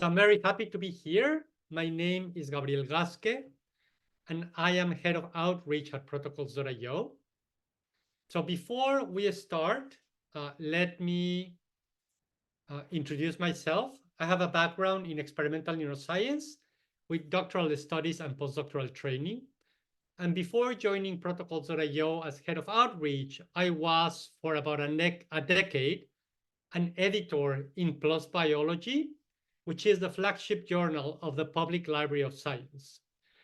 So I'm very happy to be here. My name is Gabriel Gasue, and I am head of outreach at protocols.io. So before we start, let me introduce myself. I have a background in experimental neuroscience with doctoral studies and postdoctoral training. And before joining protocols.io as head of outreach, I was for about a decade an editor in PLOS Biology, which is the flagship journal of the Public Library of Science.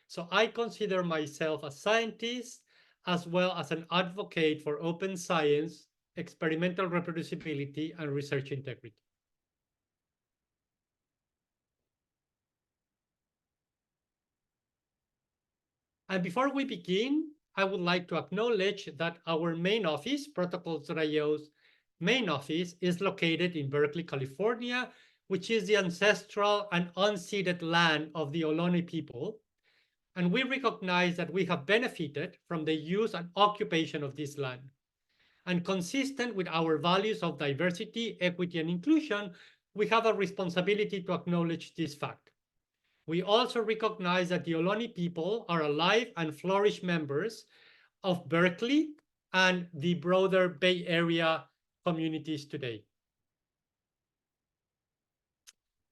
So I consider myself a scientist as well as an advocate for open science, experimental reproducibility, and research integrity. And before we begin, I would like to acknowledge that our main office, Protocols.io's main office, is located in Berkeley, California, which is the ancestral and unceded land of the Ohlone people. And we recognize that we have benefited from the use and occupation of this land. And consistent with our values of diversity, equity, and inclusion, we have a responsibility to acknowledge this fact. We also recognize that the Ohlone people are alive and flourish members of Berkeley and the broader Bay Area communities today.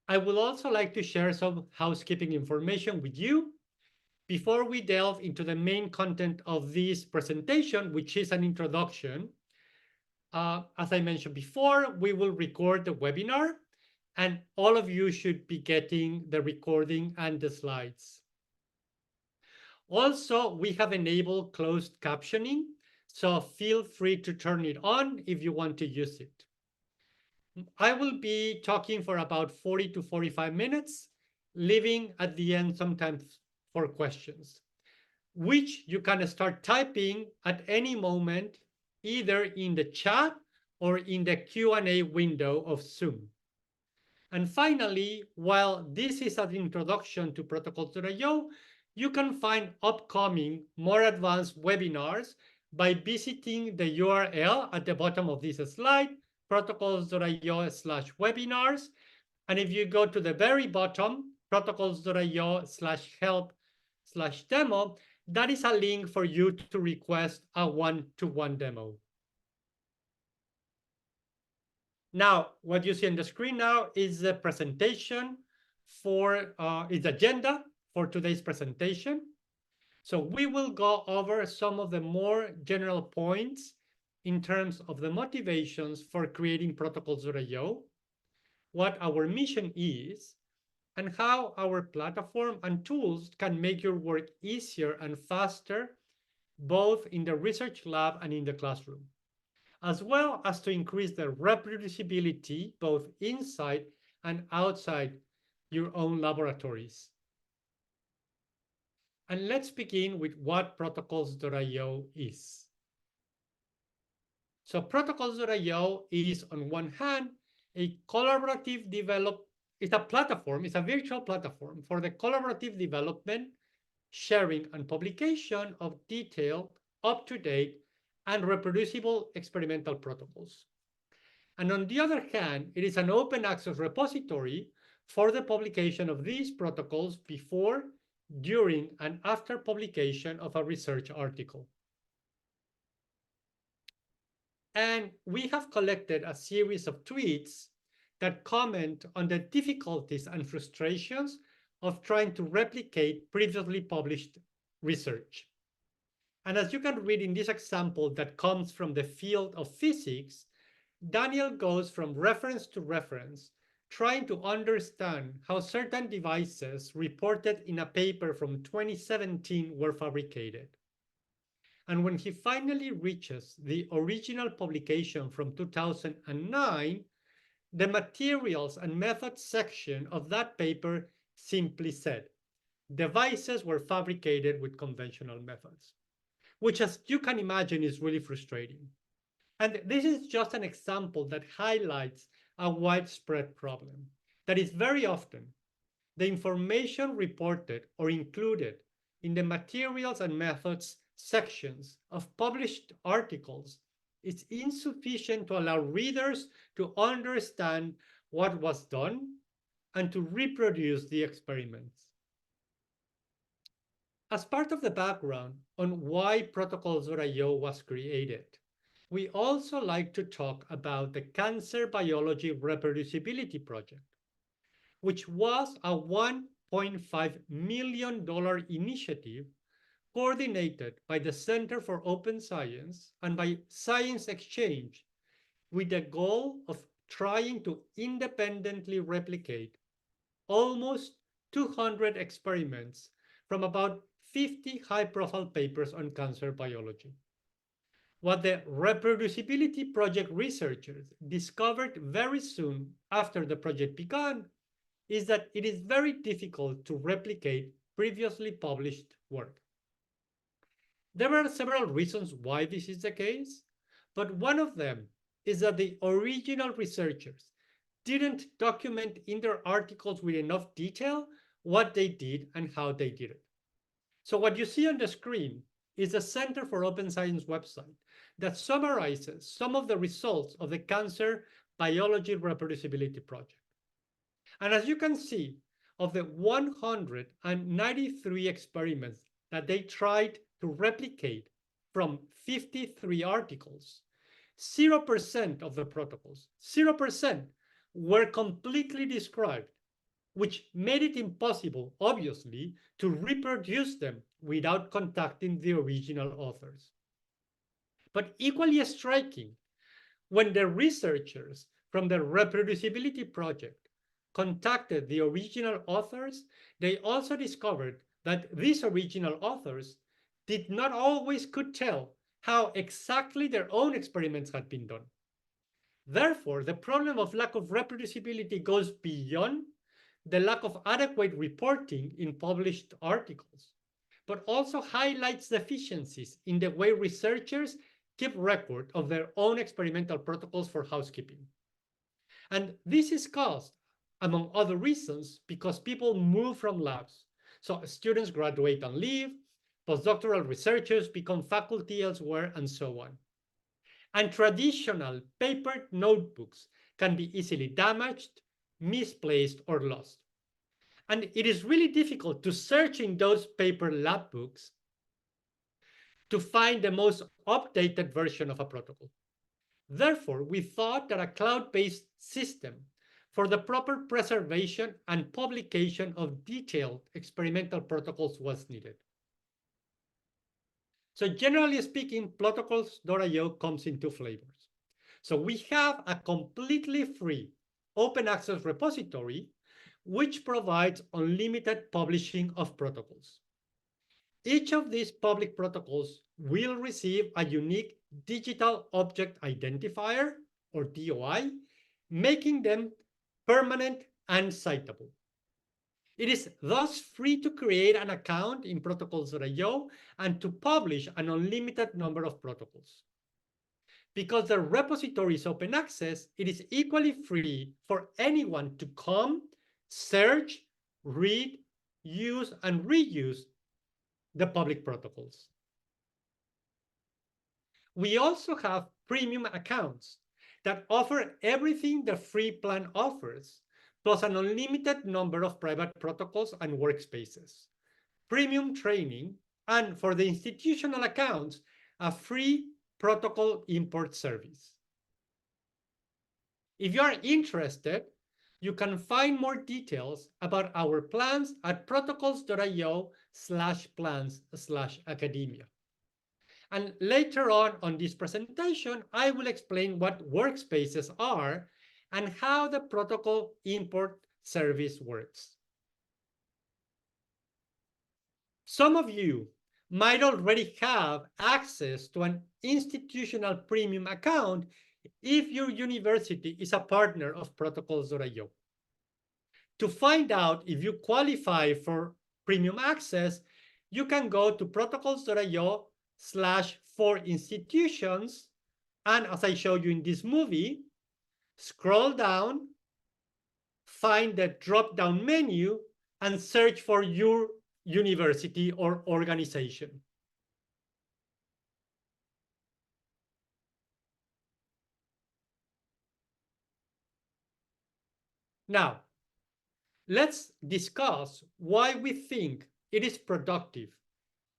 I would also like to share some housekeeping information with you before we delve into the main content of this presentation, which is an introduction. As I mentioned before, we will record the webinar, and all of you should be getting the recording and the slides. Also, we have enabled closed captioning, so feel free to turn it on if you want to use it. I will be talking for about 40 to 45 minutes, leaving at the end sometimes for questions, which you can start typing at any moment, either in the chat or in the Q&A window of Zoom. And finally, while this is an introduction to protocols.io, you can find upcoming, more advanced webinars by visiting the URL at the bottom of this slide, protocols.io/webinars. And if you go to the very bottom, protocols.io/help/demo, that is a link for you to request a one-to-one demo. Now, what you see on the screen now is the presentation for its agenda for today's presentation. So we will go over some of the more general points in terms of the motivations for creating protocols.io, what our mission is, and how our platform and tools can make your work easier and faster, both in the research lab and in the classroom, as well as to increase the reproducibility both inside and outside your own laboratories. And let's begin with what protocols.io is. So protocols.io is, on one hand, a collaborative it's a platform, it's a virtual platform for the collaborative development, sharing, and publication of detailed, up-to-date, and reproducible experimental protocols. And on the other hand, it is an open access repository for the publication of these protocols before, during, and after publication of a research article. And we have collected a series of tweets that comment on the difficulties and frustrations of trying to replicate previously published research. And as you can read in this example that comes from the field of physics, Daniel goes from reference to reference, trying to understand how certain devices reported in a paper from 2017 were fabricated. And when he finally reaches the original publication from 2009, the materials and methods section of that paper simply said, devices were fabricated with conventional methods, which, as you can imagine, is really frustrating. And this is just an example that highlights a widespread problem. That is, very often, the information reported or included in the materials and methods sections of published articles is insufficient to allow readers to understand what was done and to reproduce the experiments. As part of the background on why Protocols.io was created, we also like to talk about the Cancer Biology Reproducibility Project, which was a $1.5 million initiative coordinated by the Center for Open Science and by Science Exchange with the goal of trying to independently replicate almost 200 experiments from about 50 high-profile papers on cancer biology. What the Reproducibility Project researchers discovered very soon after the project began is that it is very difficult to replicate previously published work. There are several reasons why this is the case, but one of them is that the original researchers didn't document in their articles with enough detail what they did and how they did it. So what you see on the screen is the Center for Open Science website that summarizes some of the results of the Cancer Biology Reproducibility Project. And as you can see, of the 193 experiments that they tried to replicate from 53 articles, 0% of the protocols, 0% were completely described, which made it impossible, obviously, to reproduce them without contacting the original authors. But equally striking, when the researchers from the Reproducibility Project contacted the original authors, they also discovered that these original authors did not always could tell how exactly their own experiments had been done. Therefore, the problem of lack of reproducibility goes beyond the lack of adequate reporting in published articles, but also highlights deficiencies in the way researchers keep record of their own experimental protocols for housekeeping. And this is caused, among other reasons, because people move from labs. So students graduate and leave, postdoctoral researchers become faculty elsewhere, and so on. And traditional paper notebooks can be easily damaged, misplaced, or lost. And it is really difficult to search in those paper lab books to find the most updated version of a protocol. Therefore, we thought that a cloud-based system for the proper preservation and publication of detailed experimental protocols was needed. So generally speaking, protocols.io comes in two flavors. So we have a completely free open access repository, which provides unlimited publishing of protocols. Each of these public protocols will receive a unique digital object identifier, or DOI, making them permanent and citable. It is thus free to create an account in protocols.io and to publish an unlimited number of protocols. Because the repository is open access, it is equally free for anyone to come, search, read, use, and reuse the public protocols. We also have premium accounts that offer everything the free plan offers, plus an unlimited number of private protocols and workspaces, premium training, and for the institutional accounts, a free protocol import service. If you are interested, you can find more details about our plans at protocols.io/plans/academia. And later on this presentation, I will explain what workspaces are and how the protocol import service works. Some of you might already have access to an institutional premium account if your university is a partner of protocols.io. To find out if you qualify for premium access, you can go to protocols.io/for institutions, and as I showed you in this movie, scroll down, find the drop-down menu, and search for your university or organization. Now, Let's discuss why we think it is productive,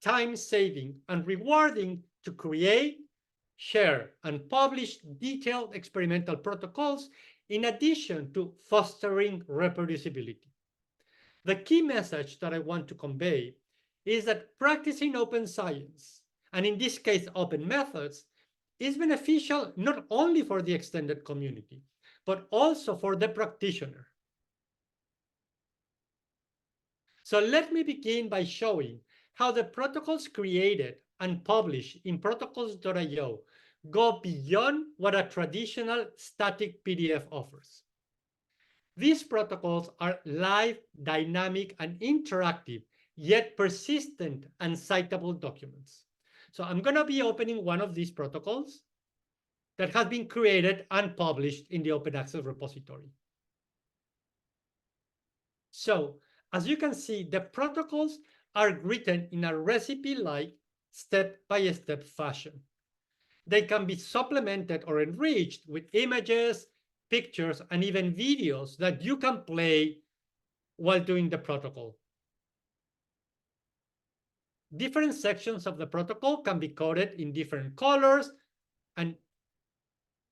time-saving, and rewarding to create, share, and publish detailed experimental protocols in addition to fostering reproducibility. The key message that I want to convey is that practicing open science, and in this case, open methods, is beneficial not only for the extended community, but also for the practitioner. So let me begin by showing how the protocols created and published in protocols.io go beyond what a traditional static PDF offers. These protocols are live, dynamic, and interactive, yet persistent and citable documents. So I'm going to be opening one of these protocols that has been created and published in the open access repository. So as you can see, the protocols are written in a recipe-like step-by-step fashion. They can be supplemented or enriched with images, pictures, and even videos that you can play while doing the protocol. Different sections of the protocol can be coded in different colors, and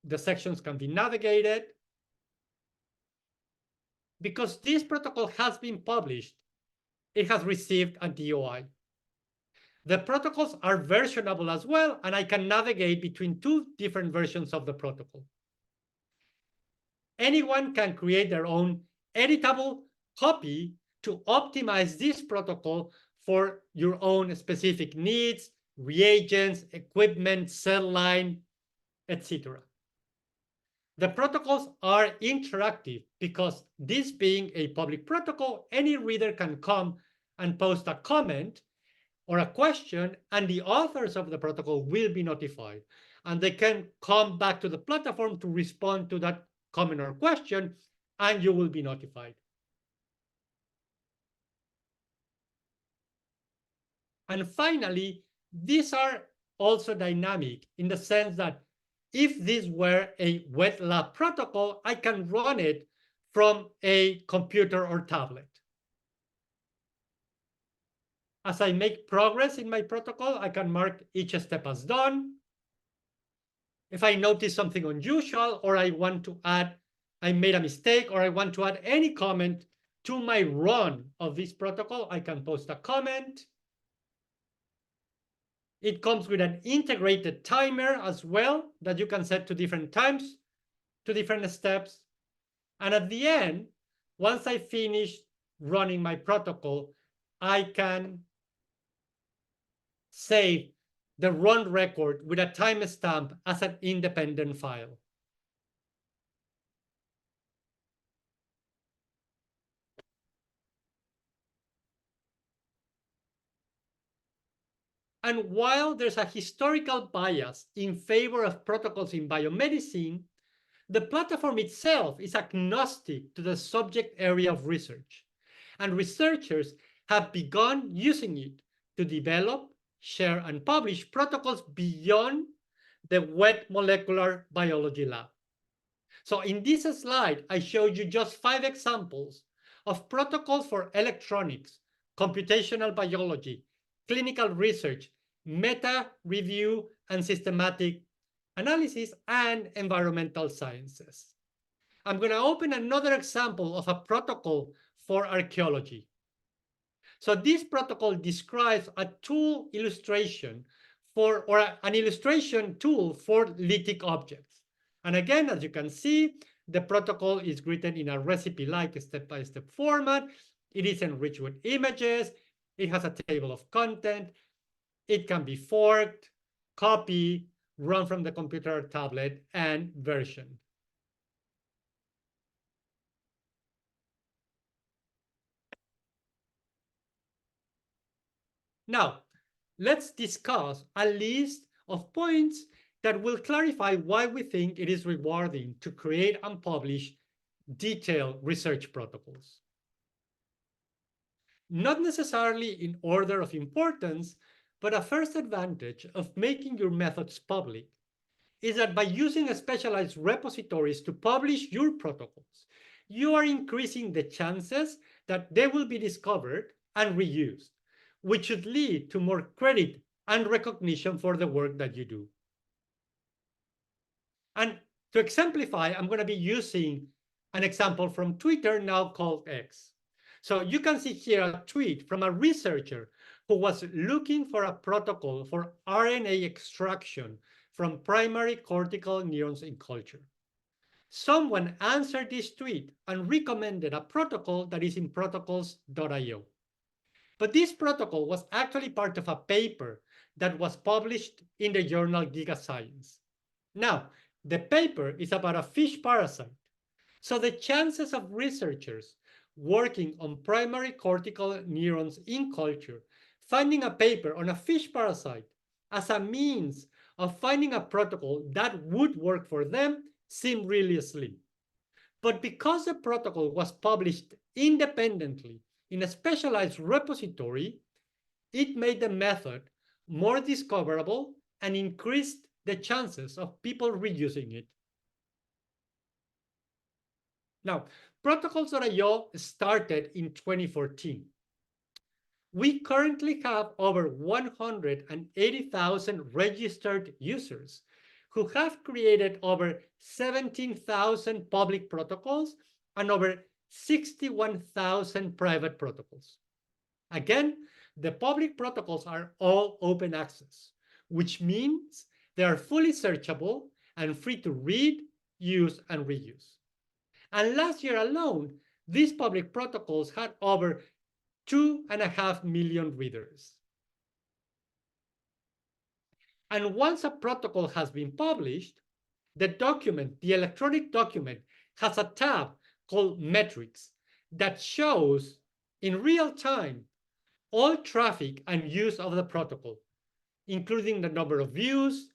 the sections can be navigated. Because this protocol has been published, it has received a DOI. The protocols are versionable as well, and I can navigate between two different versions of the protocol. Anyone can create their own editable copy to optimize this protocol for your own specific needs, reagents, equipment, cell line, etc. The protocols are interactive because this being a public protocol, any reader can come and post a comment or a question, and the authors of the protocol will be notified. And they can come back to the platform to respond to that comment or question, and you will be notified. And finally, these are also dynamic in the sense that if this were a wet lab protocol, I can run it from a computer or tablet. As I make progress in my protocol, I can mark each step as done. If I notice something unusual, or I want to add, I made a mistake, or I want to add any comment to my run of this protocol, I can post a comment. It comes with an integrated timer as well that you can set to different times, to different steps. And at the end, once I finish running my protocol, I can save the run record with a timestamp as an independent file. And while there's a historical bias in favor of protocols in biomedicine, the platform itself is agnostic to the subject area of research, and researchers have begun using it to develop, share, and publish protocols beyond the wet molecular biology lab. So in this slide, I showed you just 5 examples of protocols for electronics, computational biology, clinical research, meta review and systematic analysis, and environmental sciences. I'm going to open another example of a protocol for archaeology. So this protocol describes a tool illustration for, or an illustration tool for lithic objects. And again, as you can see, the protocol is written in a recipe-like step-by-step format. It is enriched with images. It has a table of content. It can be forked, copied, run from the computer or tablet, and versioned. Now, let's discuss a list of points that will clarify why we think it is rewarding to create and publish detailed research protocols. Not necessarily in order of importance, but a first advantage of making your methods public is that by using specialized repositories to publish your protocols, you are increasing the chances that they will be discovered and reused, which should lead to more credit and recognition for the work that you do. And to exemplify, I'm going to be using an example from Twitter, now called X. So you can see here a tweet from a researcher who was looking for a protocol for RNA extraction from primary cortical neurons in culture. Someone answered this tweet and recommended a protocol that is in protocols.io. But this protocol was actually part of a paper that was published in the journal Gigascience. Now, the paper is about a fish parasite, so the chances of researchers working on primary cortical neurons in culture finding a paper on a fish parasite as a means of finding a protocol that would work for them seem really slim. But because the protocol was published independently in a specialized repository, it made the method more discoverable and increased the chances of people reusing it. Now, protocols.io started in 2014. We currently have over 180,000 registered users who have created over 17,000 public protocols and over 61,000 private protocols. Again, the public protocols are all open access, which means they are fully searchable and free to read, use, and reuse. And last year alone, these public protocols had over 2.5 million readers. And once a protocol has been published, the document, the electronic document, has a tab called Metrics that shows in real time all traffic and use of the protocol, including the number of views,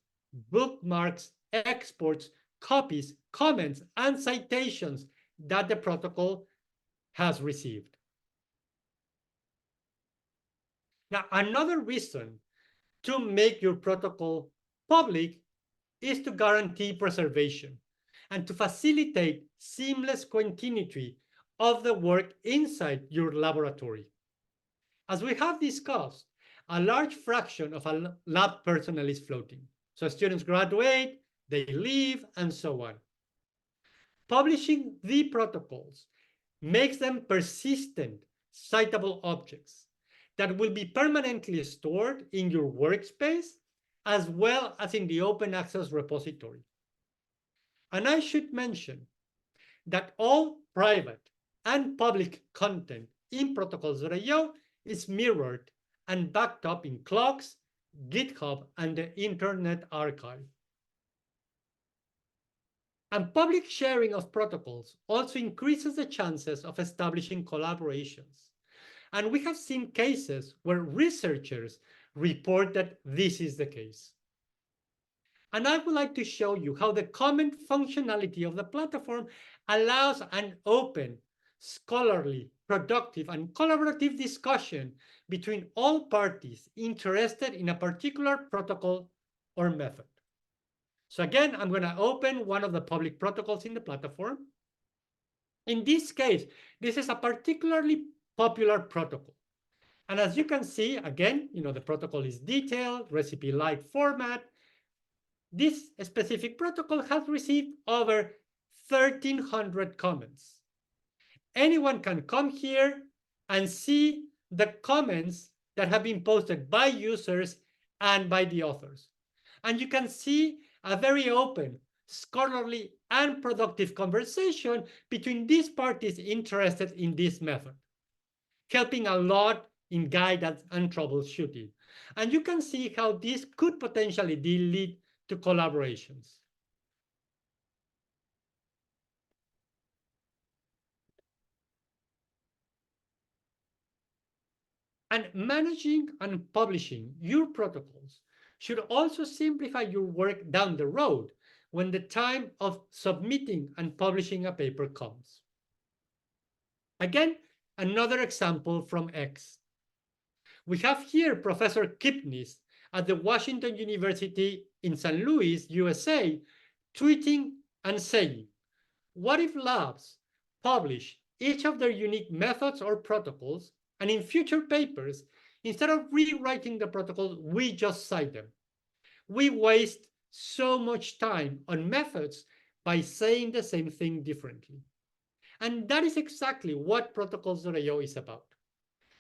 bookmarks, exports, copies, comments, and citations that the protocol has received. Now, another reason to make your protocol public is to guarantee preservation and to facilitate seamless continuity of the work inside your laboratory. As we have discussed, a large fraction of a lab personnel is floating. So students graduate, they leave, and so on. Publishing the protocols makes them persistent, citable objects that will be permanently stored in your workspace as well as in the open access repository. And I should mention that all private and public content in protocols.io is mirrored and backed up in Clocks, GitHub, and the Internet Archive. And public sharing of protocols also increases the chances of establishing collaborations. And we have seen cases where researchers report that this is the case. And I would like to show you how the comment functionality of the platform allows an open, scholarly, productive, and collaborative discussion between all parties interested in a particular protocol or method. So again, I'm going to open one of the public protocols in the platform. In this case, this is a particularly popular protocol. And as you can see, again, the protocol is detailed, recipe-like format. This specific protocol has received over 1,300 comments. Anyone can come here and see the comments that have been posted by users and by the authors. And you can see a very open, scholarly, and productive conversation between these parties interested in this method, helping a lot in guidance and troubleshooting. And you can see how this could potentially lead to collaborations. And managing and publishing your protocols should also simplify your work down the road when the time of submitting and publishing a paper comes. Again, another example from X. We have here Professor Kipnis at the Washington University in St. Louis, USA, tweeting and saying, "What if labs publish each of their unique methods or protocols, and in future papers, instead of rewriting the protocols, we just cite them. We waste so much time on methods by saying the same thing differently. And that is exactly what protocols.io is about.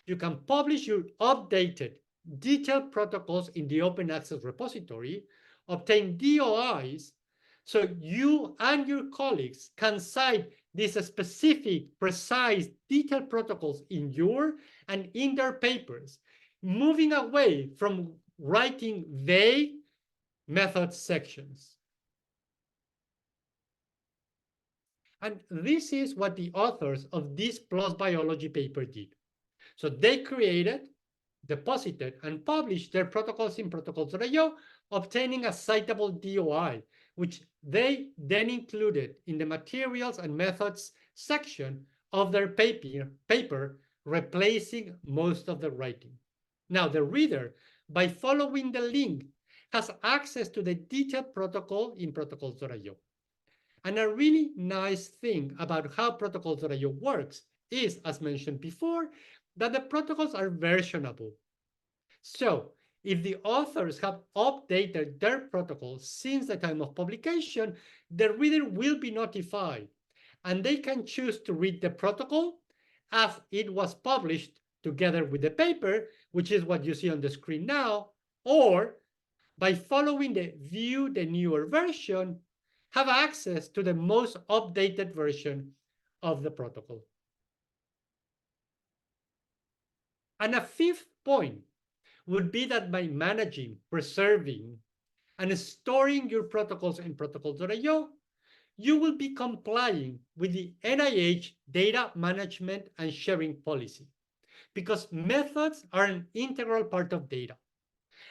You can publish your updated, detailed protocols in the open access repository, obtain DOIs, so you and your colleagues can cite these specific, precise, detailed protocols in your and in their papers, moving away from writing vague method sections. And this is what the authors of this PLOS Biology paper did. So they created, deposited, and published their protocols in protocols.io, obtaining a citable DOI, which they then included in the materials and methods section of their paper, replacing most of the writing. Now, the reader, by following the link, has access to the detailed protocol in protocols.io. And a really nice thing about how protocols.io works is, as mentioned before, that the protocols are versionable. So if the authors have updated their protocols since the time of publication, the reader will be notified, and they can choose to read the protocol as it was published together with the paper, which is what you see on the screen now, or by following the view the newer version, have access to the most updated version of the protocol. And a fifth point would be that by managing, preserving, and storing your protocols in protocols.io, you will be complying with the NIH data management and sharing policy, because methods are an integral part of data.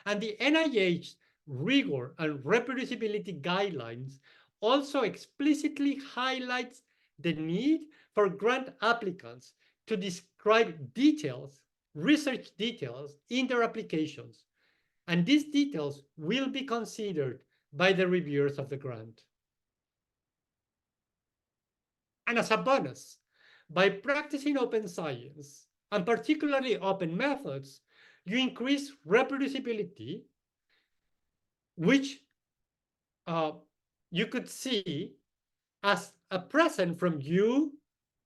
And the NIH rigor and reproducibility guidelines also explicitly highlights the need for grant applicants to describe details, research details in their applications. And these details will be considered by the reviewers of the grant. And as a bonus, by practicing open science, and particularly open methods, you increase reproducibility, which you could see as a present from you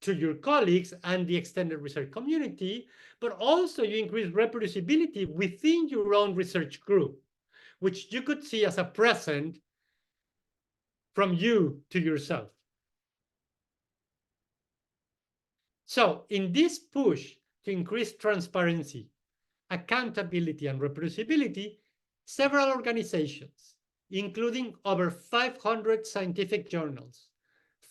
to your colleagues and the extended research community, but also you increase reproducibility within your own research group, which you could see as a present from you to yourself. So in this push to increase transparency, accountability, and reproducibility, several organizations, including over 500 scientific journals,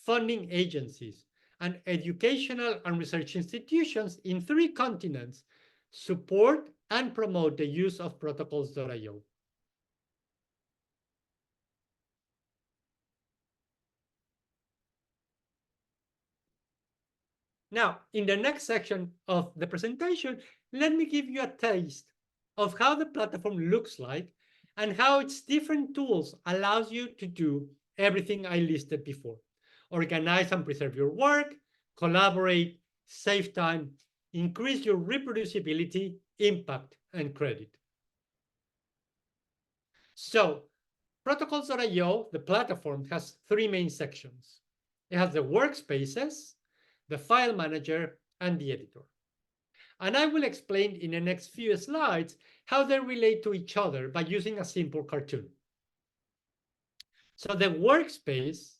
funding agencies, and educational and research institutions in 3 continents, support and promote the use of protocols.io. Now, in the next section of the presentation, let me give you a taste of how the platform looks like and how its different tools allows you to do everything I listed before. Organize and preserve your work, collaborate, save time, increase your reproducibility, impact, and credit. So, protocols.io, the platform, has 3 main sections. It has the workspaces, the file manager, and the editor. And I will explain in the next few slides how they relate to each other by using a simple cartoon. So the workspace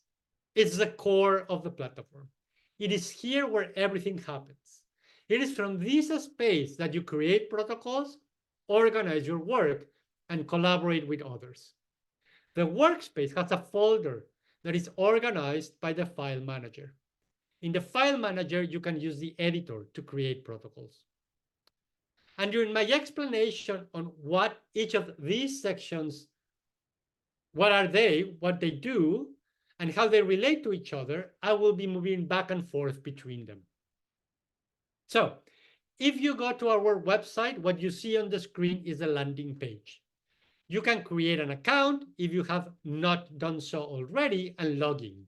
is the core of the platform. It is here where everything happens. It is from this space that you create protocols, organize your work, and collaborate with others. The workspace has a folder that is organized by the file manager. In the file manager, you can use the editor to create protocols. And during my explanation on what each of these sections, what are they, what they do, and how they relate to each other, I will be moving back and forth between them. So if you go to our website, what you see on the screen is a landing page. You can create an account if you have not done so already and log in.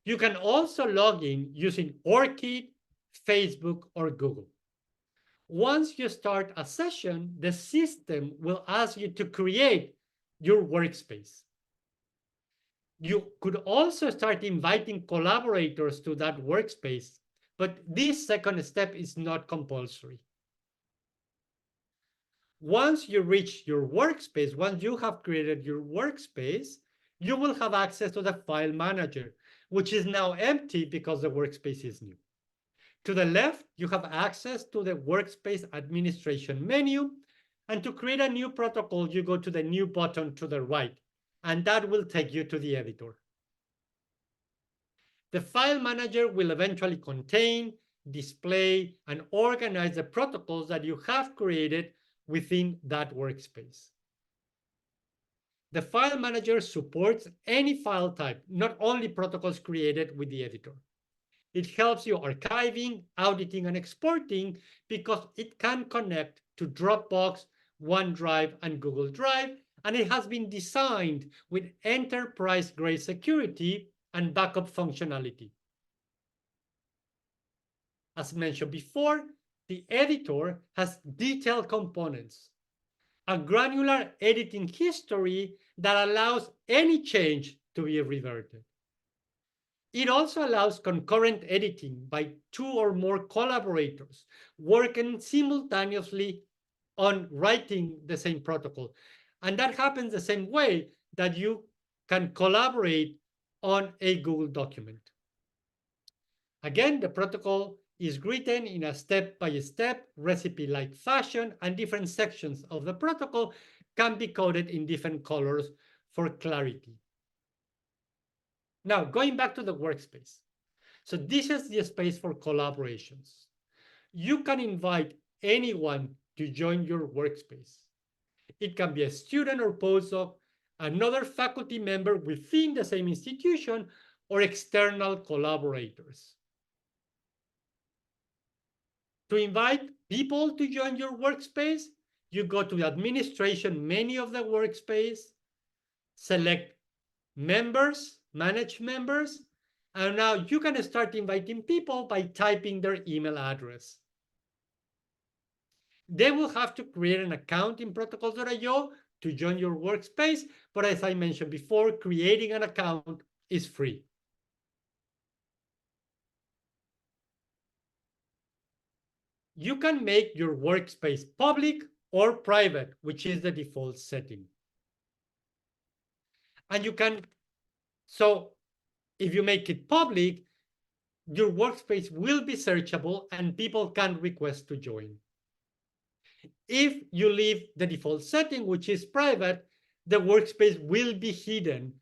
You can also log in using Orchid, Facebook, or Google. Once you start a session, the system will ask you to create your workspace. You could also start inviting collaborators to that workspace, but this second step is not compulsory. Once you reach your workspace, once you have created your workspace, you will have access to the file manager, which is now empty because the workspace is new. To the left, you have access to the workspace administration menu. And to create a new protocol, you go to the new button to the right, and that will take you to the editor. The file manager will eventually contain, display, and organize the protocols that you have created within that workspace. The file manager supports any file type, not only protocols created with the editor. It helps you archiving, auditing, and exporting because it can connect to Dropbox, OneDrive, and Google Drive, and it has been designed with enterprise-grade security and backup functionality. As mentioned before, the editor has detailed components, a granular editing history that allows any change to be reverted. It also allows concurrent editing by two or more collaborators working simultaneously on writing the same protocol. And that happens the same way that you can collaborate on a Google document. Again, the protocol is written in a step-by-step recipe-like fashion, and different sections of the protocol can be coded in different colors for clarity. Now, going back to the workspace. So this is the space for collaborations. You can invite anyone to join your workspace. It can be a student or postdoc, another faculty member within the same institution, or external collaborators. To invite people to join your workspace, you go to the administration menu of the workspace, select members, manage members, and now you can start inviting people by typing their email address. They will have to create an account in protocols.io to join your workspace, but as I mentioned before, creating an account is free. You can make your workspace public or private, which is the default setting. And you can, so if you make it public, your workspace will be searchable and people can request to join. If you leave the default setting, which is private, the workspace will be hidden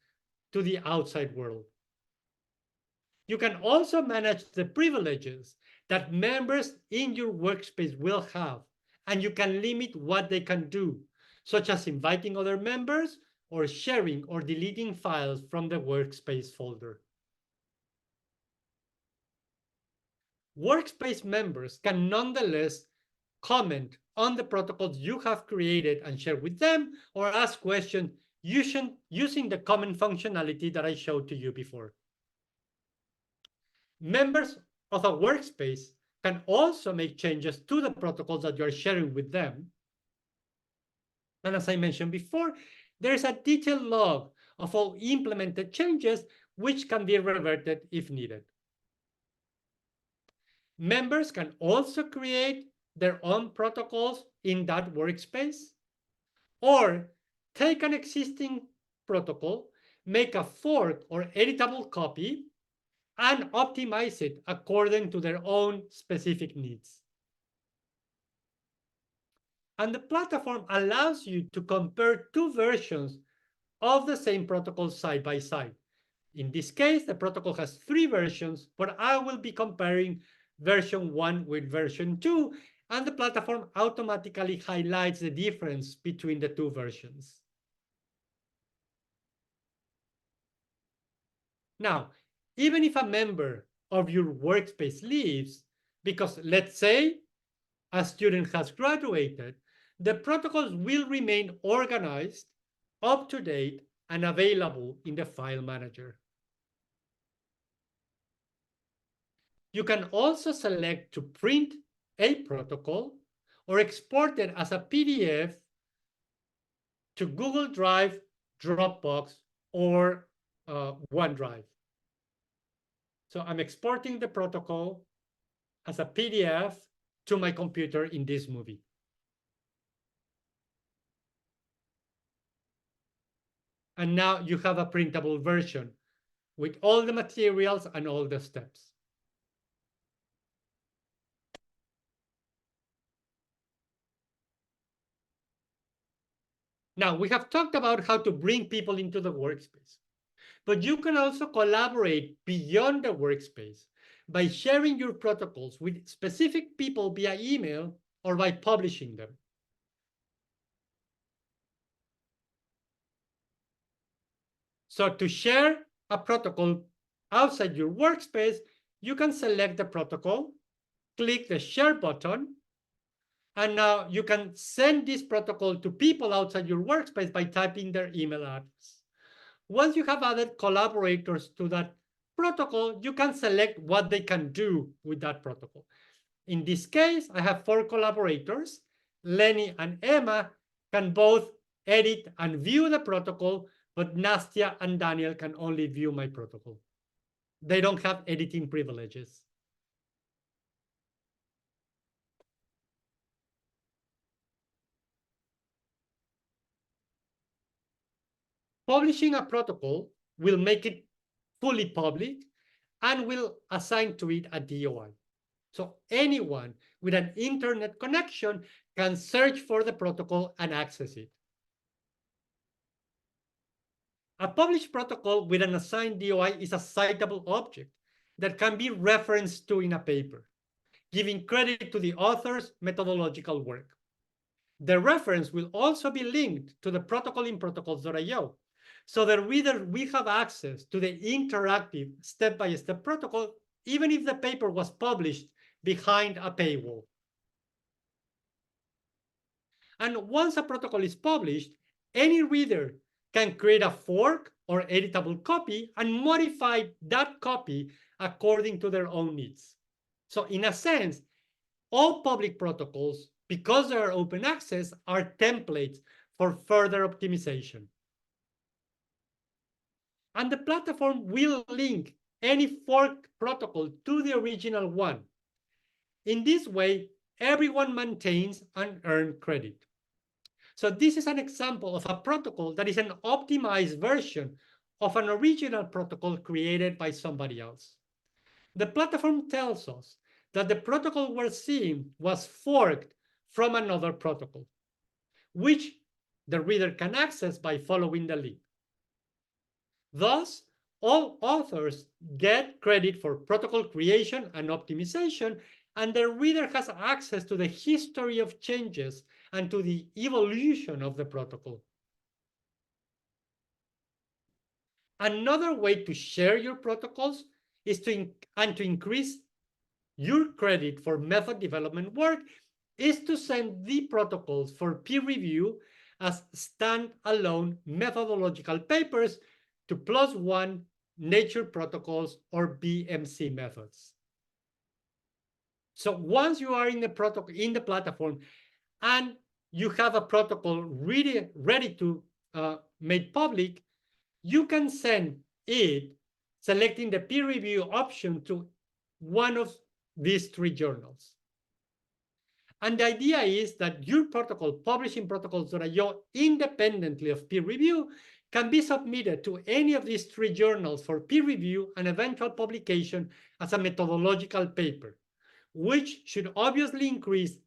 to the outside world. You can also manage the privileges that members in your workspace will have, and you can limit what they can do, such as inviting other members or sharing or deleting files from the workspace folder. Workspace members can nonetheless comment on the protocols you have created and share with them, or ask questions using the comment functionality that I showed to you before. Members of a workspace can also make changes to the protocols that you're sharing with them. And as I mentioned before, there is a detailed log of all implemented changes, which can be reverted if needed. Members can also create their own protocols in that workspace, or take an existing protocol, make a fork or editable copy, and optimize it according to their own specific needs. And the platform allows you to compare two versions of the same protocol side by side. In this case, the protocol has 3 versions, but I will be comparing version 1 with version 2, and the platform automatically highlights the difference between the 2 versions. Now, even if a member of your workspace leaves, because let's say a student has graduated, the protocols will remain organized, up to date, and available in the file manager. You can also select to print a protocol or export it as a PDF to Google Drive, Dropbox, or OneDrive. So I'm exporting the protocol as a PDF to my computer in this movie. And now you have a printable version with all the materials and all the steps. Now, we have talked about how to bring people into the workspace, but you can also collaborate beyond the workspace by sharing your protocols with specific people via email or by publishing them. So to share a protocol outside your workspace, you can select the protocol, click the share button, and now you can send this protocol to people outside your workspace by typing their email address. Once you have added collaborators to that protocol, you can select what they can do with that protocol. In this case, I have 4 collaborators. Lenny and Emma can both edit and view the protocol, but Nastia and Daniel can only view my protocol. They don't have editing privileges. Publishing a protocol will make it fully public and will assign to it a DOI. So anyone with an internet connection can search for the protocol and access it. A published protocol with an assigned DOI is a citable object that can be referenced to in a paper, giving credit to the author's methodological work. The reference will also be linked to the protocol in protocols.io, so the reader will have access to the interactive step-by-step protocol, even if the paper was published behind a paywall. And once a protocol is published, any reader can create a fork or editable copy and modify that copy according to their own needs. So in a sense, all public protocols, because they are open access, are templates for further optimization. And the platform will link any forked protocol to the original one. In this way, everyone maintains and earns credit. So this is an example of a protocol that is an optimized version of an original protocol created by somebody else. The platform tells us that the protocol we're seeing was forked from another protocol, which the reader can access by following the link. Thus, all authors get credit for protocol creation and optimization, and the reader has access to the history of changes and to the evolution of the protocol. Another way to share your protocols is to increase your credit for method development work is to send the protocols for peer review as standalone methodological papers to +1 Nature Protocols or BMC methods. So once you are in the platform and you have a protocol ready to make public, you can send it selecting the peer review option to one of these 3 journals. And the idea is that your protocol, publishing protocols.io, independently of peer review, can be submitted to any of these 3 journals for peer review and eventual publication as a methodological paper, which should obviously increase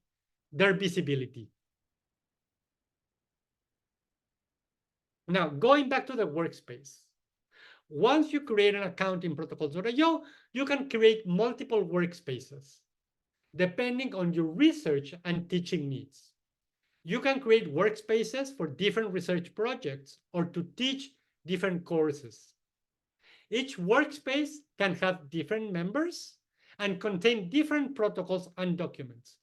their visibility. Now, going back to the workspace. Once you create an account in protocols.io, you can create multiple workspaces, depending on your research and teaching needs. You can create workspaces for different research projects or to teach different courses. Each workspace can have different members and contain different protocols and documents,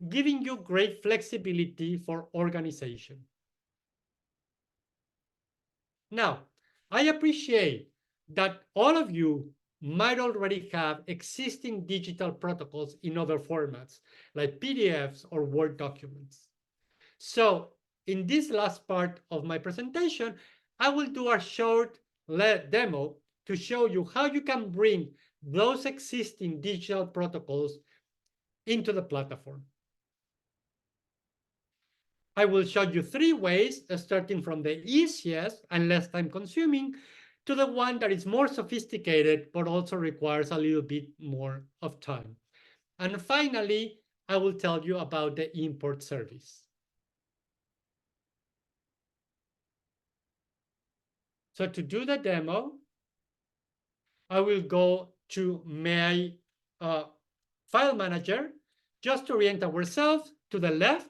giving you great flexibility for organization. Now, I appreciate that all of you might already have existing digital protocols in other formats, like PDFs or Word documents. So in this last part of my presentation, I will do a short demo to show you how you can bring those existing digital protocols into the platform. I will show you 3 ways, starting from the easiest and less time consuming to the one that is more sophisticated but also requires a little bit more of time. And finally, I will tell you about the import service. So to do the demo, I will go to my file manager. Just to orient ourselves, to the left,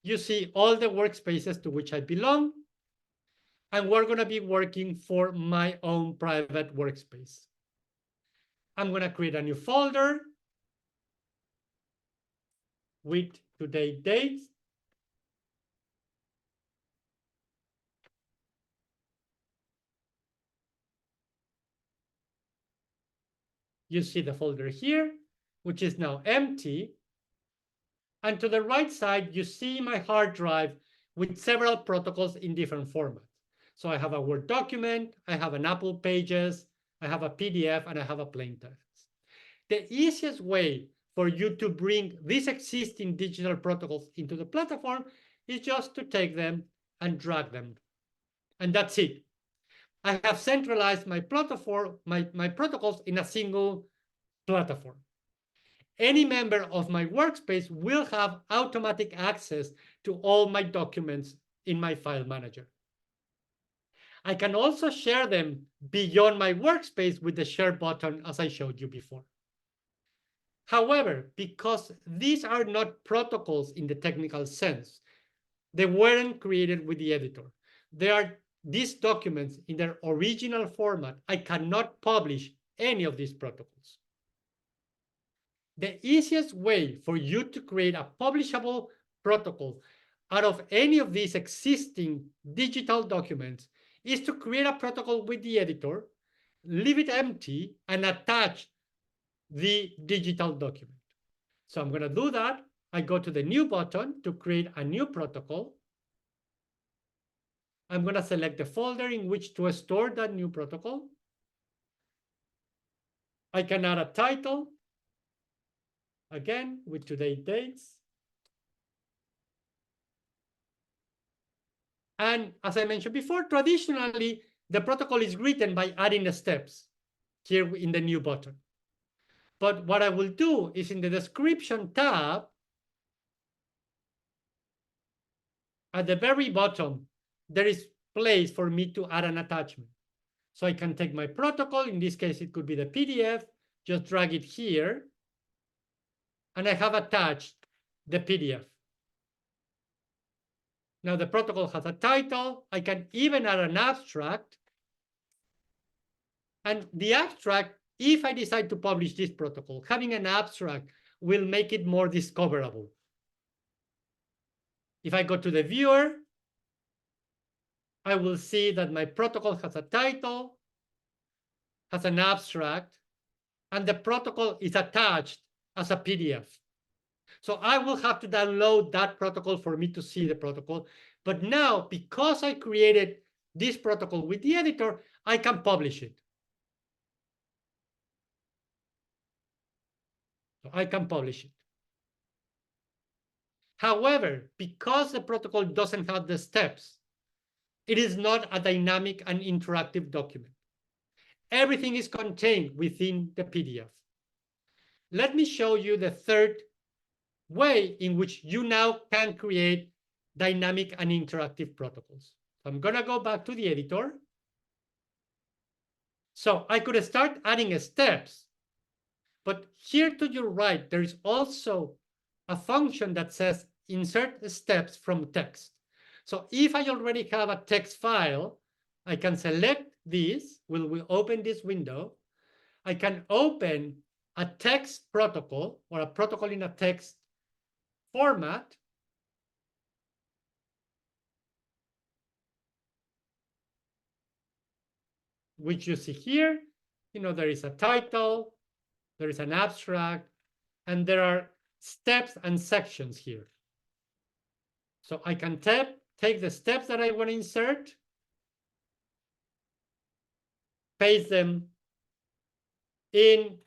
you see all the workspaces to which I belong. And we're going to be working for my own private workspace. I'm going to create a new folder with today's dates. You see the folder here, which is now empty. And to the right side, you see my hard drive with several protocols in different formats. So I have a Word document, I have an Apple Pages, I have a PDF, and I have a plain text. The easiest way for you to bring these existing digital protocols into the platform is just to take them and drag them. And that's it. I have centralized my platform, my protocols in a single platform. Any member of my workspace will have automatic access to all my documents in my file manager. I can also share them beyond my workspace with the share button, as I showed you before. However, because these are not protocols in the technical sense, they weren't created with the editor. They are these documents in their original format. I cannot publish any of these protocols. The easiest way for you to create a publishable protocol out of any of these existing digital documents is to create a protocol with the editor, leave it empty, and attach the digital document. So I'm going to do that. I go to the new button to create a new protocol. I'm going to select the folder in which to store that new protocol. I can add a title, again, with today's dates. And as I mentioned before, traditionally, the protocol is written by adding the steps here in the new button. But what I will do is in the description tab, at the very bottom, there is place for me to add an attachment. So I can take my protocol, in this case, it could be the PDF, just drag it here, and I have attached the PDF. Now the protocol has a title. I can even add an abstract. And the abstract, if I decide to publish this protocol, having an abstract will make it more discoverable. If I go to the viewer, I will see that my protocol has a title, has an abstract, and the protocol is attached as a PDF. So I will have to download that protocol for me to see the protocol. But now, because I created this protocol with the editor, I can publish it. So I can publish it. However, because the protocol doesn't have the steps, it is not a dynamic and interactive document. Everything is contained within the PDF. Let me show you the third way in which you now can create dynamic and interactive protocols. I'm going to go back to the editor. So I could start adding steps. But here to your right, there is also a function that says insert steps from text. So if I already have a text file, I can select this. We'll open this window. I can open a text protocol or a protocol in a text format. Which you see here. there is a title, there is an abstract, and there are steps and sections here. So I can take the steps that I want to insert, paste them in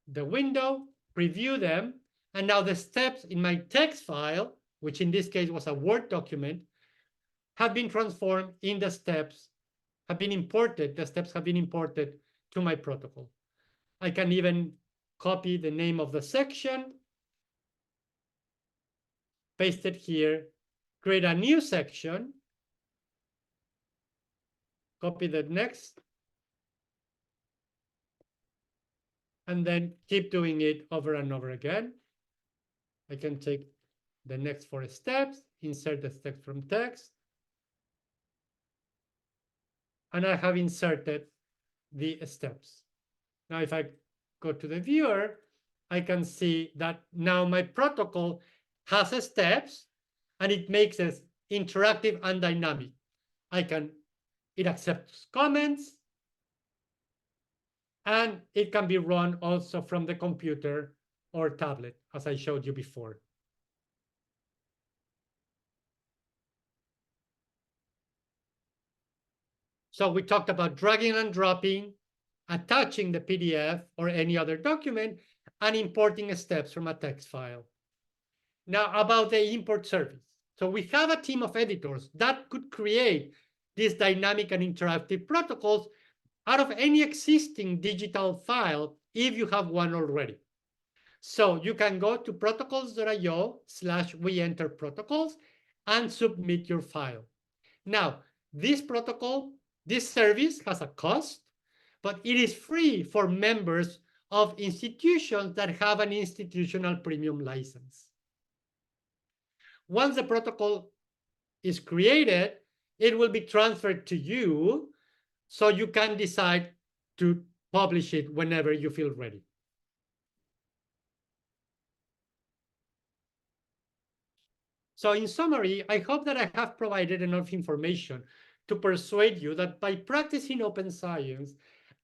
the window, preview them, and now the steps in my text file, which in this case was a Word document, have been transformed in the steps, have been imported, the steps have been imported to my protocol. I can even copy the name of the section, paste it here, create a new section, copy the next, and then keep doing it over and over again. I can take the next 4 steps, insert the text from text, and I have inserted the steps. Now, if I go to the viewer, I can see that now my protocol has steps, and it makes it interactive and dynamic. It accepts comments, and it can be run also from the computer or tablet, as I showed you before. So we talked about dragging and dropping, attaching the PDF or any other document, and importing steps from a text file. Now about the import service. So we have a team of editors that could create these dynamic and interactive protocols out of any existing digital file if you have one already. So you can go to protocols.io/we-enter-protocols and submit your file. Now, this service has a cost, but it is free for members of institutions that have an institutional premium license. Once the protocol is created, it will be transferred to you so you can decide to publish it whenever you feel ready. So in summary, I hope that I have provided enough information to persuade you that by practicing open science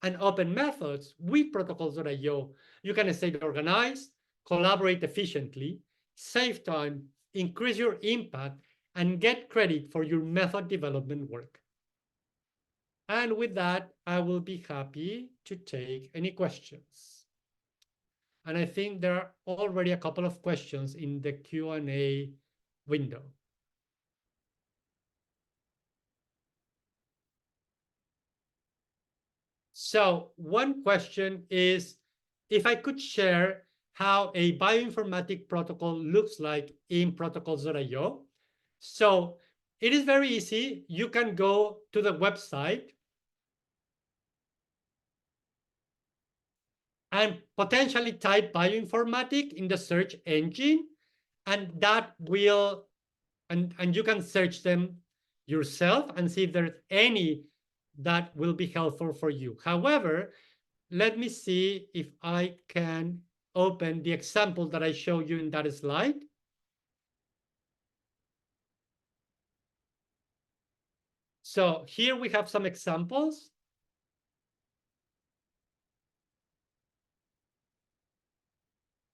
and open methods with protocols.io, you can stay organized, collaborate efficiently, save time, increase your impact, and get credit for your method development work. And with that, I will be happy to take any questions. And I think there are already a couple of questions in the Q&A window. So one question is if I could share how a bioinformatic protocol looks like in protocols.io. So it is very easy. You can go to the website and potentially type bioinformatic in the search engine, and that will, and you can search them yourself and see if there's any that will be helpful for you. However, let me see if I can open the example that I showed you in that slide. So here we have some examples.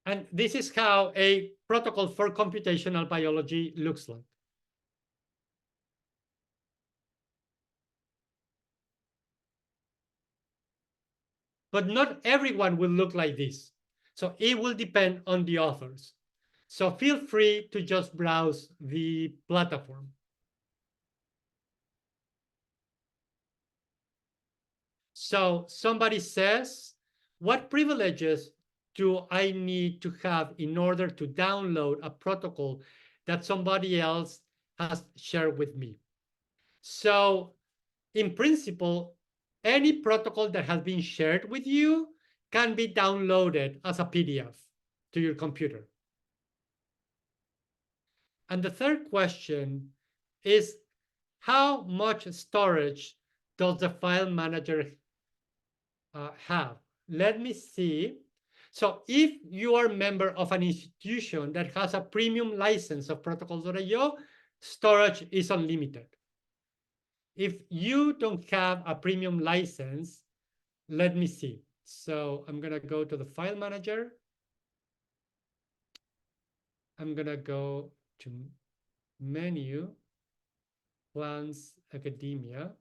And this is how a protocol for computational biology looks like. But not everyone will look like this. So it will depend on the authors. So feel free to just browse the platform. So somebody says, what privileges do I need to have in order to download a protocol that somebody else has shared with me? So in principle, any protocol that has been shared with you can be downloaded as a PDF to your computer. And the third question is, how much storage does the file manager have? Let me see. So if you are a member of an institution that has a premium license of protocols.io, storage is unlimited. If you don't have a premium license, let me see. So I'm going to go to the file manager. I'm going to go to menu, plans, academia.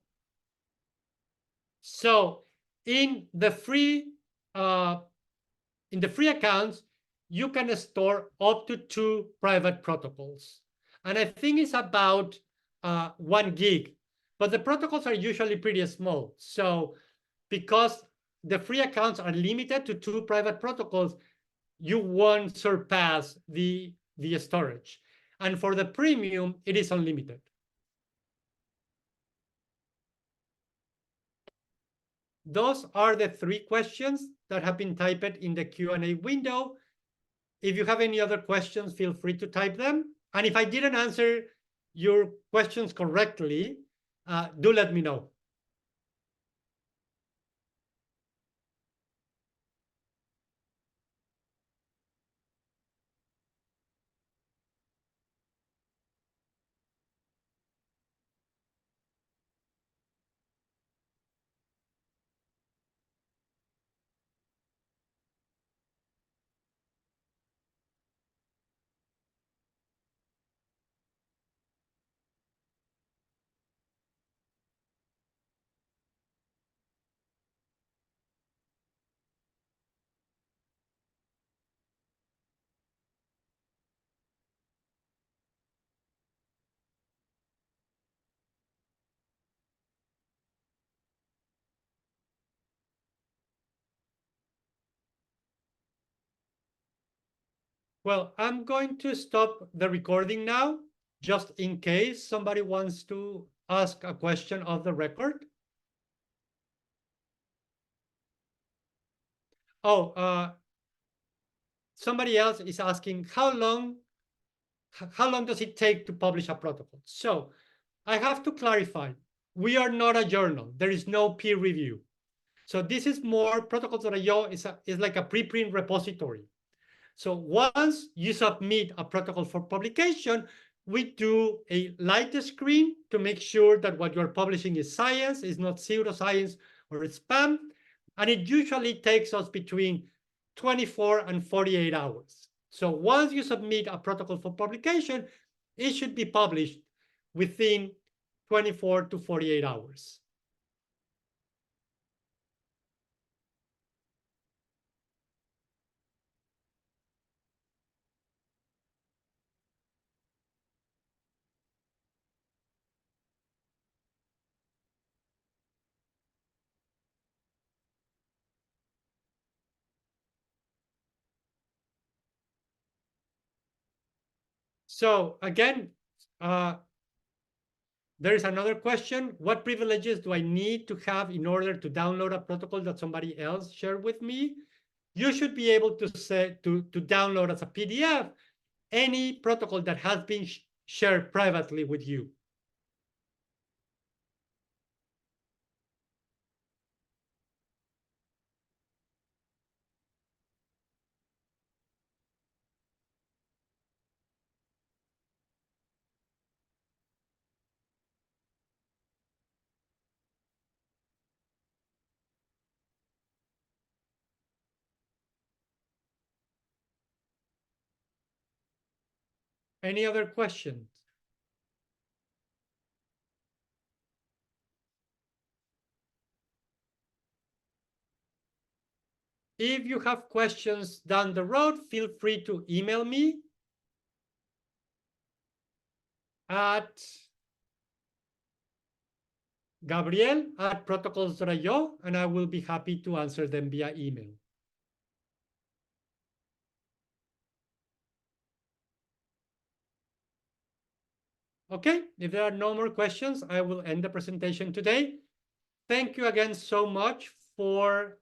So in the free uh, accounts, you can store up to 2 private protocols. And I think it's about 1 gig. But the protocols are usually pretty small. So because the free accounts are limited to 2 private protocols, you won't surpass the storage. And for the premium, it is unlimited. Those are the 3 questions that have been typed in the Q&A window. If you have any other questions, feel free to type them. And if I didn't answer your questions correctly, do let me know. Well, I'm going to stop the recording now, just in case somebody wants to ask a question of the record. Oh, somebody else is asking how long does it take to publish a protocol? So I have to clarify, we are not a journal. There is no peer review. So this is more protocols.io is like a preprint repository. So once you submit a protocol for publication, we do a light screen to make sure that what you're publishing is science, is not pseudoscience or spam. And it usually takes us between 24 and 48 hours. So once you submit a protocol for publication, it should be published within 24 to 48 hours. So again, there is another question. What privileges do I need to have in order to download a protocol that somebody else shared with me? You should be able to download as a PDF any protocol that has been shared privately with you. Any other questions? If you have questions down the road, feel free to email me at gabriel@protocols.io, and I will be happy to answer them via email. Okay, if there are no more questions, I will end the presentation today. Thank you again so much for